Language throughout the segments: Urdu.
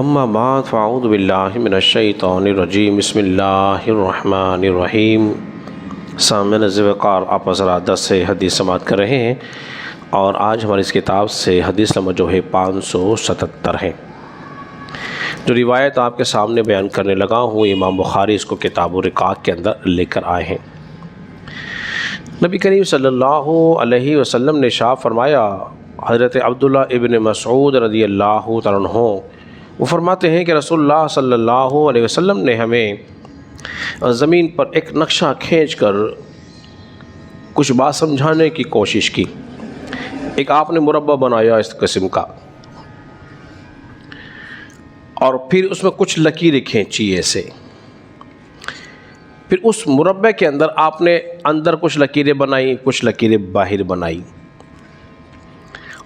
اما بعد فاعوذ باللہ من الشیطان الرجیم بسم اللہ الرحمن الرحیم۔ سامعین وقار، آپ حضرات درس سے حدیث سماعت کر رہے ہیں اور آج ہماری اس کتاب سے حدیث نمبر جو ہے 577 ہے۔ جو روایت آپ کے سامنے بیان کرنے لگا ہوں، امام بخاری اس کو کتاب الرقاق کے اندر لے کر آئے ہیں۔ نبی کریم صلی اللہ علیہ وسلم نے ارشاد فرمایا، حضرت عبداللہ ابن مسعود رضی اللہ تعالیٰ عنہ وہ فرماتے ہیں کہ رسول اللہ صلی اللہ علیہ وسلم نے ہمیں زمین پر ایک نقشہ کھینچ کر کچھ بات سمجھانے کی کوشش کی۔ ایک آپ نے مربع بنایا اس قسم کا، اور پھر اس میں کچھ لکیریں کھینچی ایسے، پھر اس مربع کے اندر آپ نے اندر کچھ لکیریں بنائی، کچھ لکیریں باہر بنائی،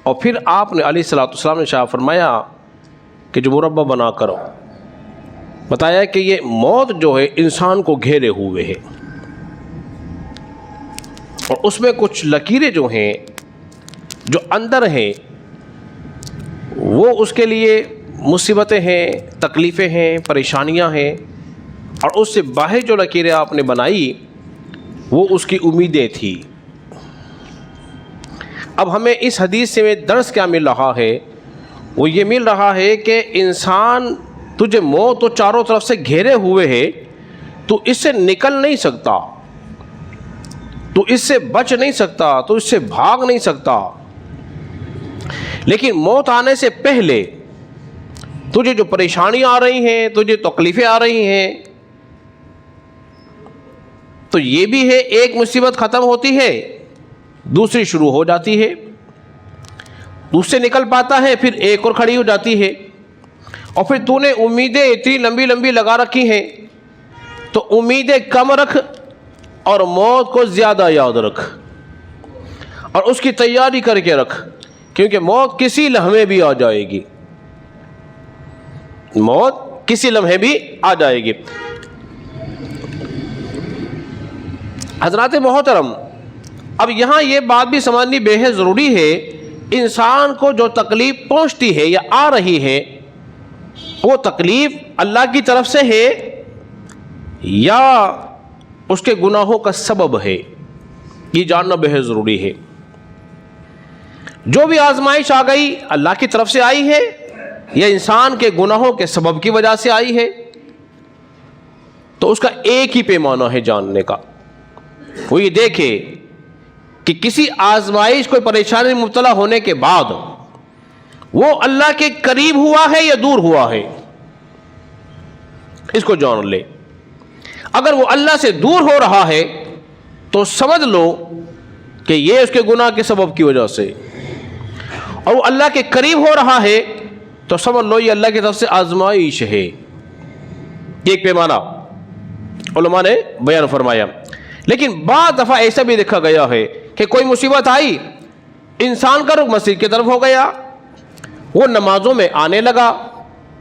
اور پھر آپ نے علیہ الصلوۃ والسلام نے ارشاد فرمایا کہ جو مربع بنا کر بتایا کہ یہ موت جو ہے انسان کو گھیرے ہوئے ہے، اور اس میں کچھ لکیریں جو ہیں جو اندر ہیں وہ اس کے لیے مصیبتیں ہیں، تکلیفیں ہیں، پریشانیاں ہیں، اور اس سے باہر جو لکیریں آپ نے بنائی وہ اس کی امیدیں تھی۔ اب ہمیں اس حدیث سے درس کیا مل رہا ہے؟ وہ یہ مل رہا ہے کہ انسان تجھے موت تو چاروں طرف سے گھیرے ہوئے ہے، تو اس سے نکل نہیں سکتا، تو اس سے بچ نہیں سکتا، تو اس سے بھاگ نہیں سکتا، لیکن موت آنے سے پہلے تجھے جو پریشانیاں آ رہی ہیں، تجھے تکلیفیں آ رہی ہیں، تو یہ بھی ہے ایک مصیبت ختم ہوتی ہے، دوسری شروع ہو جاتی ہے، اس سے نکل پاتا ہے، پھر ایک اور کھڑی ہو جاتی ہے، اور پھر تو نے امیدیں اتنی لمبی لمبی لگا رکھی ہیں، تو امیدیں کم رکھ اور موت کو زیادہ یاد رکھ، اور اس کی تیاری کر کے رکھ، کیونکہ موت کسی لمحے بھی آ جائے گی، موت کسی لمحے بھی آ جائے گی۔ حضرات محترم، اب یہاں یہ بات بھی سمجھنی بے حد ضروری ہے، انسان کو جو تکلیف پہنچتی ہے یا آ رہی ہے، وہ تکلیف اللہ کی طرف سے ہے یا اس کے گناہوں کا سبب ہے، یہ جاننا بے حد ضروری ہے۔ جو بھی آزمائش آ گئی اللہ کی طرف سے آئی ہے یا انسان کے گناہوں کے سبب کی وجہ سے آئی ہے، تو اس کا ایک ہی پیمانہ ہے جاننے کا، وہ یہ دیکھے کہ کسی آزمائش کوئی پریشانی میں مبتلا ہونے کے بعد وہ اللہ کے قریب ہوا ہے یا دور ہوا ہے، اس کو جان لے۔ اگر وہ اللہ سے دور ہو رہا ہے تو سمجھ لو کہ یہ اس کے گناہ کے سبب کی وجہ سے، اور وہ اللہ کے قریب ہو رہا ہے تو سمجھ لو یہ اللہ کی طرف سے آزمائش ہے۔ ایک پیمانہ علماء نے بیان فرمایا۔ لیکن بعض دفعہ ایسا بھی دیکھا گیا ہے کہ کوئی مصیبت آئی، انسان کا رخ مسجد کی طرف ہو گیا، وہ نمازوں میں آنے لگا،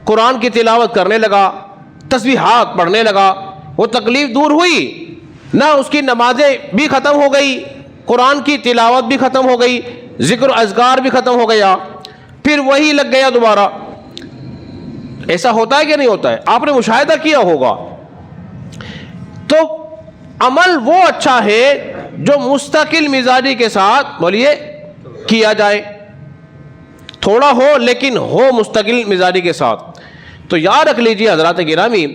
قرآن کی تلاوت کرنے لگا، تسبیحات پڑھنے لگا، وہ تکلیف دور ہوئی، نہ اس کی نمازیں بھی ختم ہو گئی، قرآن کی تلاوت بھی ختم ہو گئی، ذکر و اذکار بھی ختم ہو گیا، پھر وہی لگ گیا دوبارہ۔ ایسا ہوتا ہے کہ نہیں ہوتا ہے؟ آپ نے مشاہدہ کیا ہوگا۔ تو عمل وہ اچھا ہے جو مستقل مزاجی کے ساتھ بولیے کیا جائے، تھوڑا ہو لیکن ہو مستقل مزاجی کے ساتھ۔ تو یاد رکھ لیجیے حضرات گرامی،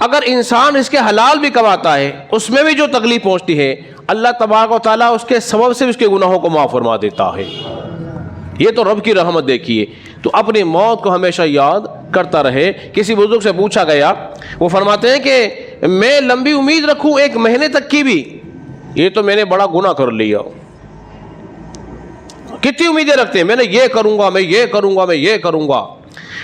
اگر انسان اس کے حلال بھی کماتا ہے، اس میں بھی جو تکلیف پہنچتی ہے، اللہ تبارک و تعالیٰ اس کے سبب سے اس کے گناہوں کو معاف فرما دیتا ہے۔ یہ تو رب کی رحمت دیکھیے۔ تو اپنی موت کو ہمیشہ یاد کرتا رہے۔ کسی بزرگ سے پوچھا گیا، وہ فرماتے ہیں کہ میں لمبی امید رکھوں 1 مہینے تک کی بھی، یہ تو میں نے بڑا گناہ کر لیا۔ کتنی امیدیں رکھتے ہیں، میں نے یہ کروں گا، میں یہ کروں گا، میں یہ کروں گا،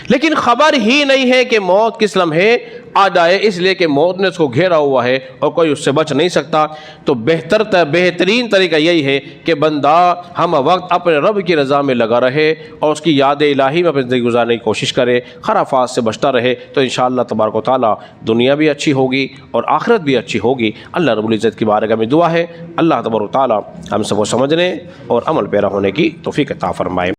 لیکن خبر ہی نہیں ہے کہ موت کس لمحے آ جائے، اس لیے کہ موت نے اس کو گھیرا ہوا ہے اور کوئی اس سے بچ نہیں سکتا۔ تو بہترین طریقہ یہی ہے کہ بندہ ہم وقت اپنے رب کی رضا میں لگا رہے اور اس کی یاد الہی میں اپنی زندگی گزارنے کی کوشش کرے، خرافات سے بچتا رہے، تو انشاءاللہ تبارک و تعالیٰ دنیا بھی اچھی ہوگی اور آخرت بھی اچھی ہوگی۔ اللہ رب العزت کی بارگاہ میں دعا ہے اللہ تبارک و تعالیٰ ہم سب کو سمجھنے اور عمل پیرا ہونے کی توفیق عطا فرمائے۔